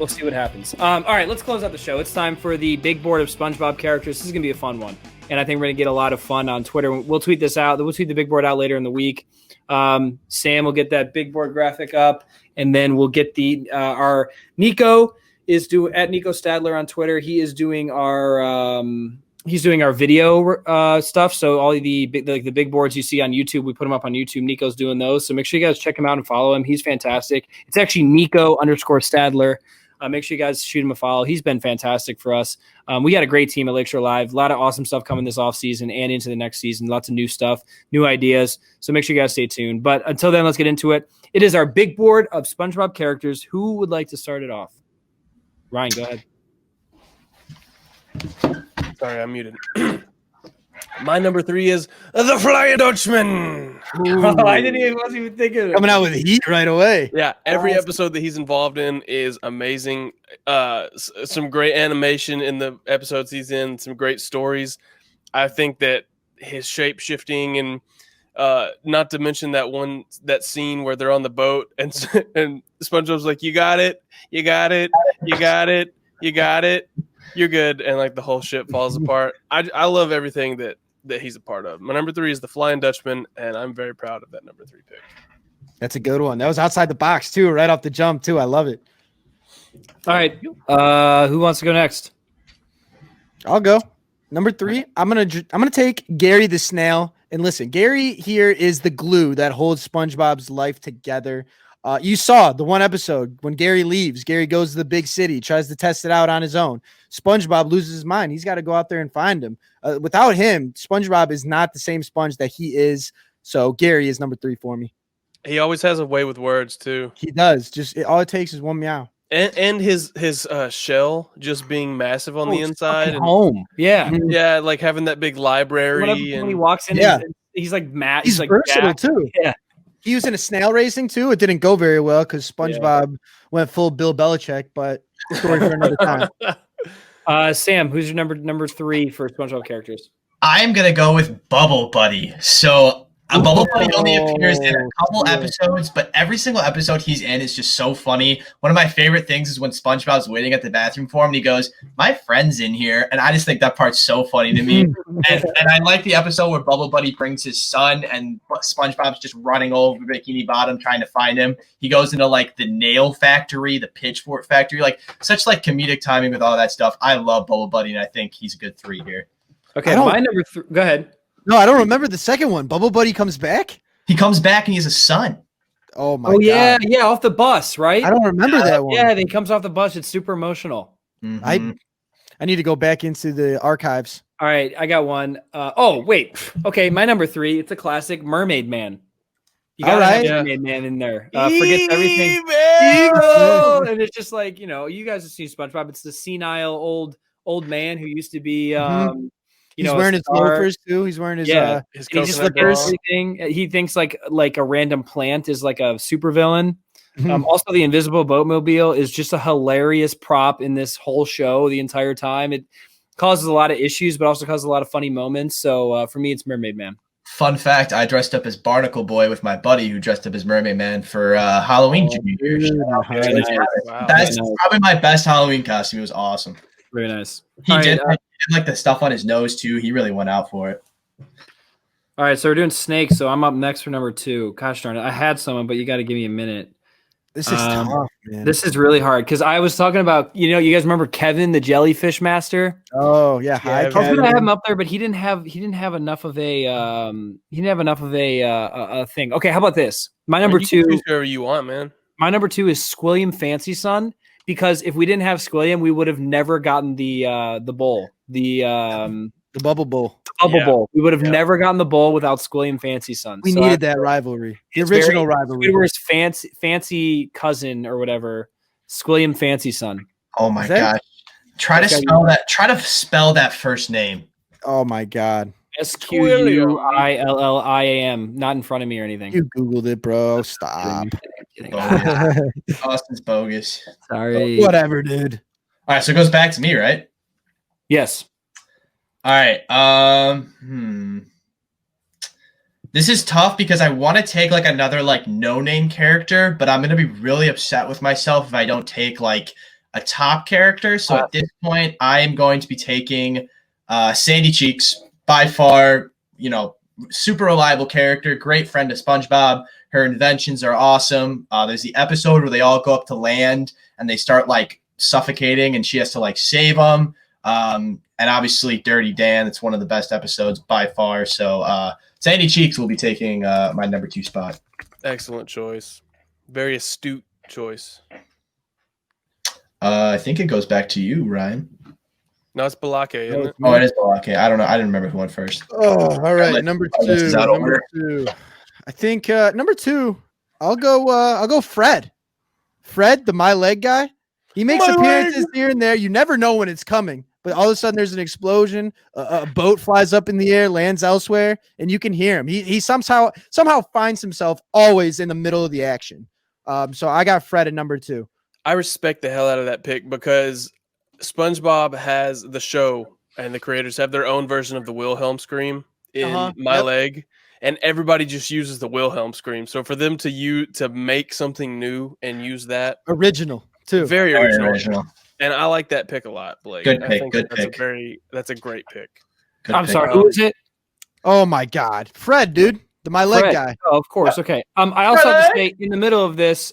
We'll see what happens. All right, let's close out the show. It's time for the big board of SpongeBob characters. This is going to be a fun one, and I think we're going to get a lot of fun on Twitter. We'll tweet this out. We'll tweet the big board out later in the week. Sam will get that big board graphic up, and then we'll get our Nico is at Nico Stadler on Twitter. He is doing our video stuff. So all the big boards you see on YouTube, we put them up on YouTube. Nico's doing those. So make sure you guys check him out and follow him. He's fantastic. It's actually Nico_Stadler. Make sure you guys shoot him a follow. He's been fantastic for us. We got a great team at Lakeshore Live. A lot of awesome stuff coming this offseason and into the next season. Lots of new stuff, new ideas. So make sure you guys stay tuned. But until then, let's get into it. It is our big board of SpongeBob characters. Who would like to start it off? Ryne, go ahead. Sorry, I'm muted. My number 3 is the Flying Dutchman. Wasn't even thinking. Coming out with heat right away. Yeah, every episode that he's involved in is amazing. Some great animation in the episodes he's in. Some great stories. I think that his shape shifting and not to mention that scene where they're on the boat and SpongeBob's like, "You got it, you got it, you got it, you got it. You're good," and like the whole ship falls apart. I love everything that he's a part of. My number 3 is the Flying Dutchman, and I'm very proud of that number 3 pick. That's a good one. That was outside the box too, right off the jump too. I love it. All right, who wants to go next? I'll go. Number 3. I'm gonna take Gary the Snail. And listen, Gary here is the glue that holds SpongeBob's life together. You saw the one episode when Gary leaves. Gary goes to the big city, tries to test it out on his own. SpongeBob loses his mind. He's got to go out there and find him. Without him, SpongeBob is not the same Sponge that he is. So Gary is number 3 for me. He always has a way with words too. He does. All it takes is one meow. And his shell just being massive on the inside. And, home. Yeah. Yeah, like having that big library. When he walks in, he's like mad. He's like versatile too. Yeah. He was in a snail racing too. It didn't go very well because SpongeBob went full Bill Belichick, but story for another time. Sam, who's your number 3 for SpongeBob characters? I'm gonna go with Bubble Buddy. So Bubble Buddy only appears in a couple episodes, but every single episode he's in is just so funny. One of my favorite things is when SpongeBob's waiting at the bathroom for him, and he goes, "My friend's in here," and I just think that part's so funny to me. and I like the episode where Bubble Buddy brings his son, and SpongeBob's just running over Bikini Bottom trying to find him. He goes into like the nail factory, the pitchfork factory, like such like comedic timing with all that stuff. I love Bubble Buddy, and I think he's a good 3 here. Okay, my number 3. Go ahead. No, I don't remember the second one. Bubble Buddy comes back? He comes back and he has a son. Oh my God. Yeah, off the bus, right? I don't remember that one. Yeah, then he comes off the bus. It's super emotional. Mm-hmm. I need to go back into the archives. All right, I got one. Wait. Okay, my number 3, it's a classic, Mermaid Man. You gotta have Mermaid Man in there. Forgets everything. And it's just like, you guys have seen SpongeBob. It's the senile old man who used to be he's wearing his loafers too. He's wearing his slippers. He thinks like a random plant is like a supervillain. Also, the invisible boatmobile is just a hilarious prop in this whole show the entire time. It causes a lot of issues, but also causes a lot of funny moments. So for me, it's Mermaid Man. Fun fact, I dressed up as Barnacle Boy with my buddy who dressed up as Mermaid Man for Halloween junior year. Wow. That's probably my best Halloween costume. It was awesome. Very nice. He did like the stuff on his nose too. He really went out for it. All right, so we're doing snakes. So I'm up next for number 2. Gosh darn it, I had someone, but you got to give me a minute. This is tough, man. This is really hard because I was talking about, you guys remember Kevin, the jellyfish master? Oh yeah, I was gonna have him up there, but he didn't have enough of a thing. Okay, how about this? My number 2. Whoever you want, man. My number 2 is Squilliam Fancy Son, because if we didn't have Squilliam, we would have never gotten the bowl, the bubble bowl. Bowl. We would have never gotten the bowl without Squilliam Fancy Son. We needed that rivalry. The original rivalry. Squidward's fancy cousin or whatever. Squilliam Fancy Son. Oh my gosh. Try to spell that first name. Oh my God. Squilliam. Not in front of me or anything. You Googled it, bro. Stop. Austin's bogus. Sorry. Whatever, dude. All right, so it goes back to me, right? Yes. All right. This is tough because I want to take like another like no-name character, but I'm gonna be really upset with myself if I don't take like a top character. So at this point, I am going to be taking Sandy Cheeks, by far, super reliable character, great friend to SpongeBob. Her inventions are awesome. There's the episode where they all go up to land and they start like suffocating and she has to like save them. And obviously Dirty Dan, it's one of the best episodes by far. So Sandy Cheeks will be taking my number 2 spot. Excellent choice. Very astute choice. I think it goes back to you, Ryan. No, it's Balake, isn't it? Oh, it is Balake. I don't know. I didn't remember who went first. Oh, all right. Number 2. Number 2. I think number 2. I'll go Fred. Fred, the My Leg guy. He makes appearances here and there. You never know when it's coming, but all of a sudden there's an explosion. A boat flies up in the air, lands elsewhere, and you can hear him. He somehow finds himself always in the middle of the action. So I got Fred at number 2. I respect the hell out of that pick because SpongeBob has the show and the creators have their own version of the Wilhelm scream in My Leg, and everybody just uses the Wilhelm scream. So for them to make something new and use that original too, very original. And I like that pick a lot, Blake. Good pick. I think Good that's pick. That's a great pick. I'm sorry, who is it? Oh my God, Fred, dude, the My Leg guy. Oh, of course. Okay. I also have to say in the middle of this,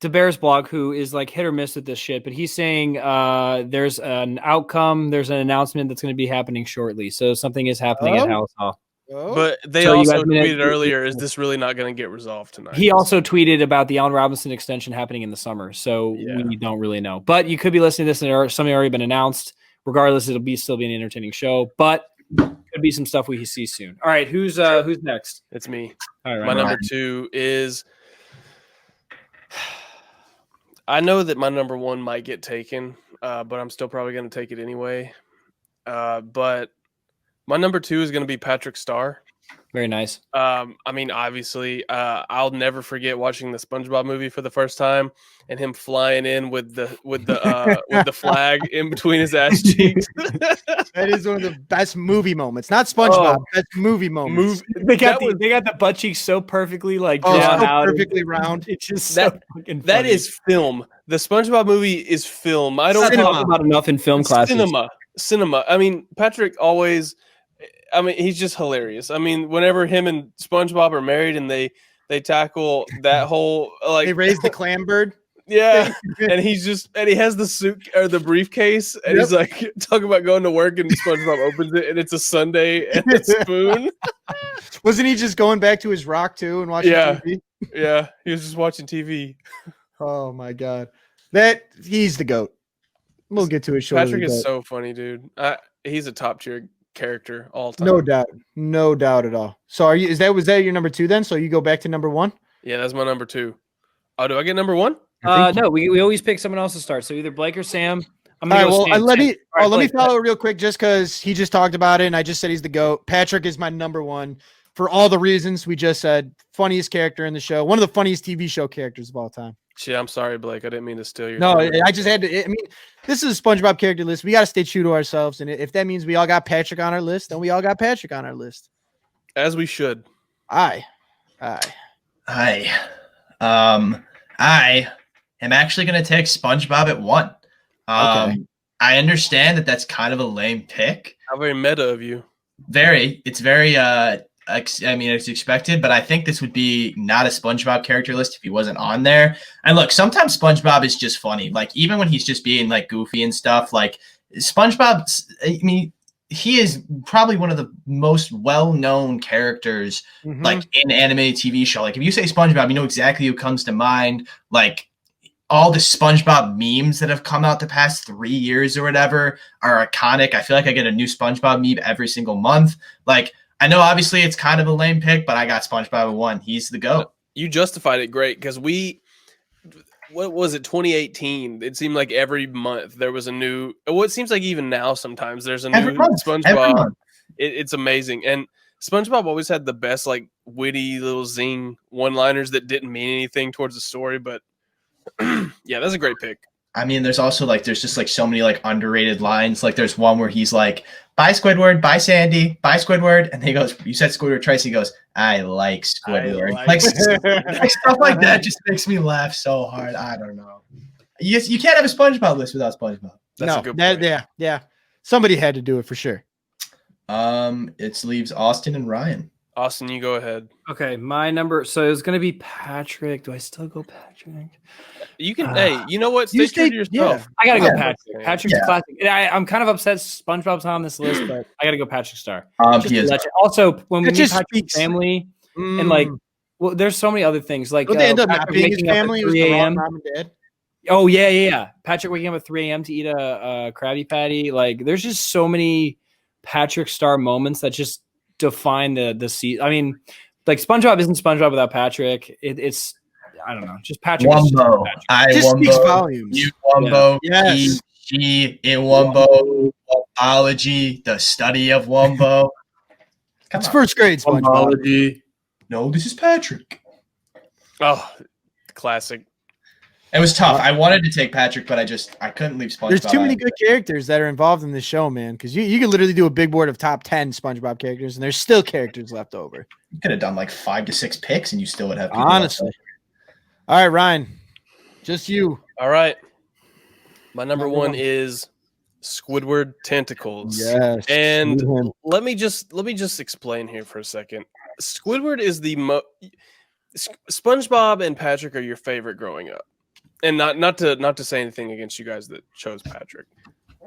to Bear's blog, who is like hit or miss with this shit, but he's saying there's an outcome, there's an announcement that's going to be happening shortly. So something is happening at House Hall. But they also tweeted earlier, is this really not going to get resolved tonight? He also tweeted about the Allen Robinson extension happening in the summer. So we don't really know. But you could be listening to this and something already been announced. Regardless, it'll still be an entertaining show. But could be some stuff we see soon. All right, who's next? It's me. All right, my number 2 is... I know that my number 1 might get taken, but I'm still probably going to take it anyway. But my number 2 is going to be Patrick Star. Very nice. I mean, obviously, I'll never forget watching the SpongeBob movie for the first time and him flying in with the flag in between his ass cheeks. That is one of the best movie moments. Not SpongeBob, best movie moments. They got the butt cheeks so perfectly drawn out, perfectly round. It's just so fucking funny. That is film. The SpongeBob movie is film. I don't talk about enough in film classes. Cinema. I mean, Patrick always. I mean, he's just hilarious. I mean, whenever him and SpongeBob are married and they tackle that whole they raise the clam bird. Yeah, and he has the suit or the briefcase, and he's like talking about going to work, and SpongeBob opens it, and it's a sundae and a spoon. Wasn't he just going back to his rock too and watching TV? Yeah, he was just watching TV. Oh my God, he's the GOAT. We'll get to it shortly. Patrick is so funny, dude. He's a top tier character all time. No doubt at all. So was that your number 2 then? So you go back to number 1? Yeah, that's my number 2. Oh, do I get number 1? No, we always pick someone else to start. So either Blake or Sam. All right, well, let me follow real quick just because he just talked about it and I just said he's the GOAT. Patrick is my number 1 for all the reasons we just said. Funniest character in the show. One of the funniest TV show characters of all time. Shit, I'm sorry, Blake. I didn't mean to steal your. No, I just had to. I mean, this is a SpongeBob character list. We got to stay true to ourselves, and if that means we all got Patrick on our list, then we all got Patrick on our list. As we should. I am actually going to take SpongeBob at 1. Okay. I understand that that's kind of a lame pick. How very meta of you. It's very. I mean, it's expected, but I think this would be not a SpongeBob character list if he wasn't on there. And look, sometimes SpongeBob is just funny. Like, even when he's just being like goofy and stuff, like SpongeBob, I mean, he is probably one of the most well-known characters, like in animated TV show. Like, if you say SpongeBob, you know exactly who comes to mind. Like, all the SpongeBob memes that have come out the past 3 years or whatever are iconic. I feel like I get a new SpongeBob meme every single month. Like, I know obviously it's kind of a lame pick, but I got SpongeBob at 1. He's the GOAT. You justified it great because what was it, 2018? It seemed like every month there was a new. Well, it seems like even now sometimes there's a new SpongeBob. It's amazing. And SpongeBob always had the best, like, witty little zing one-liners that didn't mean anything towards the story. But yeah, that's a great pick. I mean, there's also there's just so many underrated lines. Like, there's one where he's like, "Bye Squidward, bye Sandy, bye Squidward," and he goes, "You said Squidward twice." He goes, "I like Squidward." Like stuff like that just makes me laugh so hard. I don't know. You can't have a SpongeBob list without SpongeBob. That's a good point. Yeah. Somebody had to do it for sure. It leaves Austin and Ryan. Austin, you go ahead. Okay, my number. So it's gonna be Patrick. Do I still go Patrick? You can. Hey, you know what? Stay true to yourself. I gotta go Yeah. Patrick. Patrick's classic. And I'm kind of upset SpongeBob's not on this list, but I gotta go patrick star. He is. Also, when we That meet just Patrick's speaks- family, and like, well, there's so many other things. Like, Would they end up not Patrick being his waking up at family? It was 3 the wrong a.m. mom and dad. Oh yeah. Patrick waking up at 3 a.m. to eat a Krabby Patty. Like, there's just so many Patrick Star moments that just define the season. I mean, like SpongeBob isn't SpongeBob without Patrick. It's I don't know, just Patrick. Wumbo. I Just speaks Wumbo. volumes. You Wumbo. Yeah. He, Yes. she, in Wumbo. Biology, the study of Wumbo. Come It's on. first grade SpongeBob. No, this is Patrick. Oh, classic. It was tough. I wanted to take Patrick, but I couldn't leave SpongeBob. There's too many out. good characters that are involved in this show, man. Because you could literally do a big board of top 10 SpongeBob characters, and there's still characters left over. You could have done like 5 to 6 picks, and you still would have. People Honestly. All right, Ryan, just you. All right. My number Number one one. is Squidward Tentacles. Yes. And shoot him. let me just explain here for a second. Squidward is the SpongeBob and Patrick are your favorite growing up. And not to say anything against you guys that chose Patrick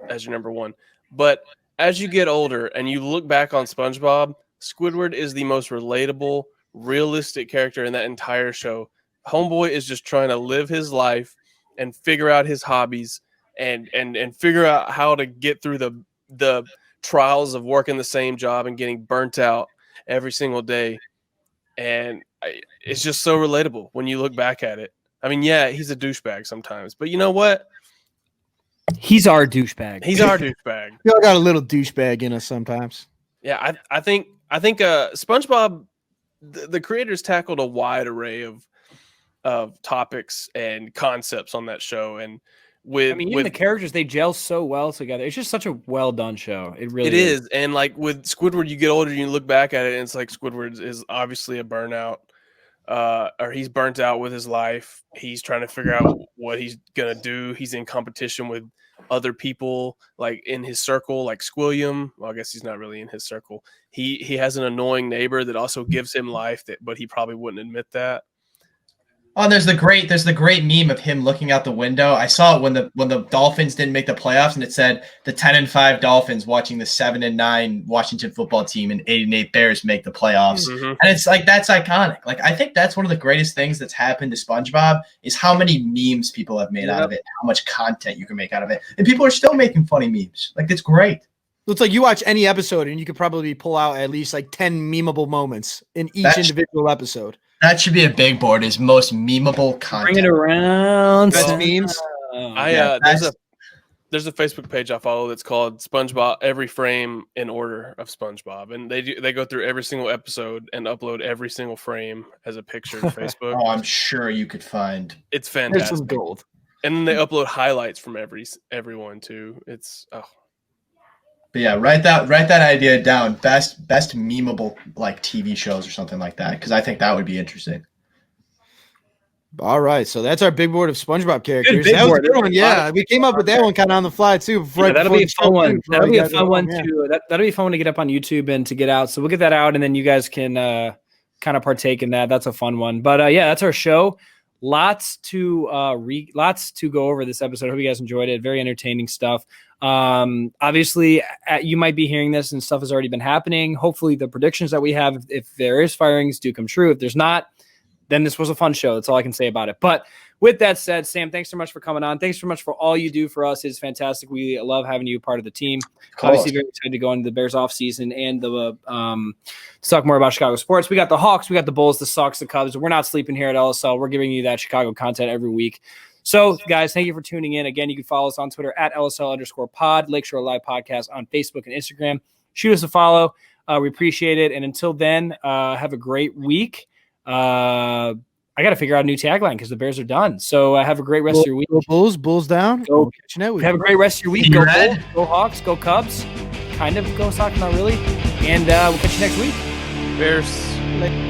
as your number one, but as you get older and you look back on SpongeBob, Squidward is the most relatable, realistic character in that entire show. Homeboy is just trying to live his life and figure out his hobbies and figure out how to get through the trials of working the same job and getting burnt out every single day. And it's just so relatable when you look back at it. I mean, yeah, he's a douchebag sometimes, but you know what? He's our douchebag. He's our douchebag. We all got a little douchebag in us sometimes. Yeah, I think SpongeBob, the creators tackled a wide array of topics and concepts on that show, and even the characters, they gel so well together. It's just such a well done show. It really is. And like with Squidward, you get older and you look back at it, and it's like Squidward is obviously a burnout. Or he's burnt out with his life. He's trying to figure out what he's gonna do. He's in competition with other people, like in his circle, like Squilliam. Well, I guess he's not really in his circle. He has an annoying neighbor that also gives him life, but he probably wouldn't admit that. Oh, there's the great meme of him looking out the window. I saw it when the Dolphins didn't make the playoffs, and it said the 10-5 Dolphins watching the 7-9 Washington football team and 8-8 Bears make the playoffs. Mm-hmm. And it's like, that's iconic. Like, I think that's one of the greatest things that's happened to SpongeBob is how many memes people have made out of it, how much content you can make out of it, and people are still making funny memes. Like, it's great. So it's like you watch any episode and you could probably pull out at least like 10 memeable moments in each individual episode. That should be a big board. Is most memeable content. Bring it around. Best memes. There's a Facebook page I follow that's called SpongeBob Every Frame in Order of SpongeBob, and they go through every single episode and upload every single frame as a picture to Facebook. Oh, I'm sure you could find. It's There's fantastic. some gold. And then they upload highlights from everyone too. It's But yeah, write that idea down. Best memeable like TV shows or something like that, because I think that would be interesting. All right, so that's our big board of SpongeBob characters. big That was a board. good one. Yeah, we came up with that one kind of on the fly too. Yeah, that'll be a fun one. That'll be a fun one Yeah. to that'll be a fun one to get up on YouTube and to get out. So we'll get that out, and then you guys can kind of partake in that. That's a fun one. But yeah, that's our show. Lots to go over this episode. I hope you guys enjoyed it. Very entertaining stuff. Obviously, you might be hearing this and stuff has already been happening. Hopefully, the predictions that we have, if there is firings, do come true. If there's not, then this was a fun show. That's all I can say about it. But with that said, Sam, thanks so much for coming on. Thanks so much for all you do for us. It's fantastic. We love having you part of the team. Obviously, very excited to go into the Bears offseason and talk more about Chicago sports. We got the Hawks, we got the Bulls, the Sox, the Cubs. We're not sleeping here at LSL. We're giving you that Chicago content every week. So, guys, thank you for tuning in. Again, you can follow us on Twitter at LSL_pod, Lakeshore Live Podcast on Facebook and Instagram. Shoot us a follow. We appreciate it. And until then, have a great week. I got to figure out a new tagline because the Bears are done. So have a great rest of your week. Go Bulls down. Go. Have a great rest of your week. Go Red. Bulls, go Hawks, go Cubs. Kind of go Sox, not really. And we'll catch you next week. Bears.